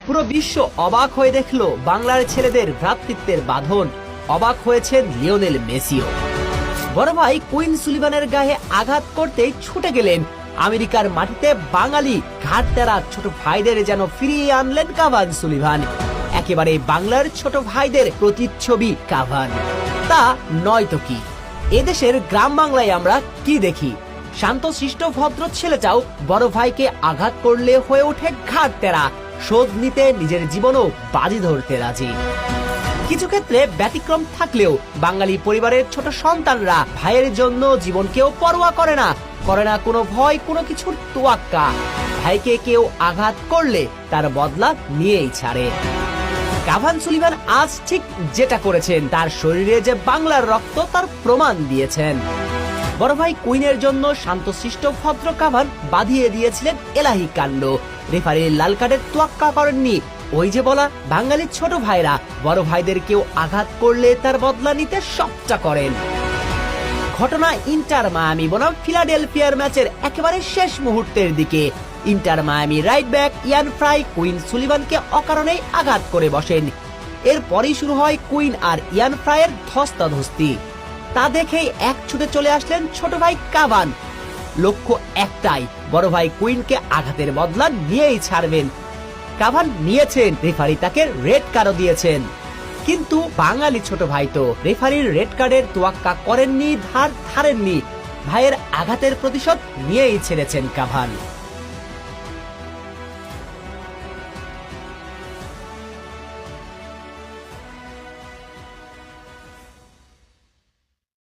পুরো বিশ্ব অবাক হয়ে দেখলো বাংলার ছেলেদের ভ্রাতৃত্বের বাঁধন। অবাক হয়েছেন লিওনেল মেসিও। বড় ভাই কুইন সুলিভানের গায়ে আঘাত করতেই ছুটে গেলেন আমেরিকার মাটিতে বাঙালি ঘাটতেরা ছোট ভাইদের যেন ফিরিয়ে আনলেন কাভান সুলিভান। একেবারে বাংলার ছোট ভাইদের প্রতিচ্ছবি কাভান। তা নয়তো কি, এদেশের গ্রাম বাংলায় আমরা কি দেখি? শান্তশিষ্ট ভদ্র ছেলেটাও বড় ভাইকে আঘাত করলে হয়ে ওঠে ঘাটতেরা, শোধ নিতে নিজের জীবনও বাজি ধরতে রাজি। কিছু ক্ষেত্রে ব্যতিক্রম থাকলেও বাঙালি পরিবারের ছোট সন্তানরা ভাইয়ের জন্য জীবনকেও পরোয়া করে না কোনো ভয়, কোনো কিছুর তোয়াক্কা। ভাইকে কেউ আঘাত করলে তার বদলা নিয়েই ছাড়ে। কাভান সুলিভান আজ ঠিক যেটা করেছেন, তার শরীরে যে বাংলার রক্ত তার প্রমাণ দিয়েছেন। বড় ভাই কুইনের জন্য শান্তশিষ্ট ভদ্র কাভান বাঁধিয়ে দিয়েছিলেন এলাহি কাণ্ড। রেফারির লাল কার্ডের তোয়াক্কা করেননি। ওই যে বলা বাঙালির ছোট ভাইরা বড় ভাইদের কেউ আঘাত করলে তার বদলা নিতে সবটা করেন। ঘটনা ইন্টার মায়ামি বনাম ফিলাডেলফিয়ার ম্যাচের একেবারে শেষ মুহূর্তের দিকে। ইন্টার মায়ামি রাইট ব্যাক ইয়ান ফ্রাই কুইন সুলিভানকে অকারণেই আঘাত করে বসেন। এরপরই শুরু হয় কুইন আর ইয়ান ফ্রাইয়ের ধস্তাধস্তি। তা দেখেই এক ছুটে চলে আসলেন ছোট ভাই কাভান। লক্ষ্য একটাই, বড় ভাই কুইনকে আঘাতের বদলা নিয়েই ছাড়বেন। কাভান নিয়েছেন, রেফারি তাকে রেড কার্ডও দিয়েছেন। কিন্তু বাঙালি ছোট ভাই তো রেফারির রেড কার্ডের তোয়াক্কা করেননি, ধারেননি। ভাইয়ের আঘাতের প্রতিশোধ নিয়েই ছেড়েছেন কাভান।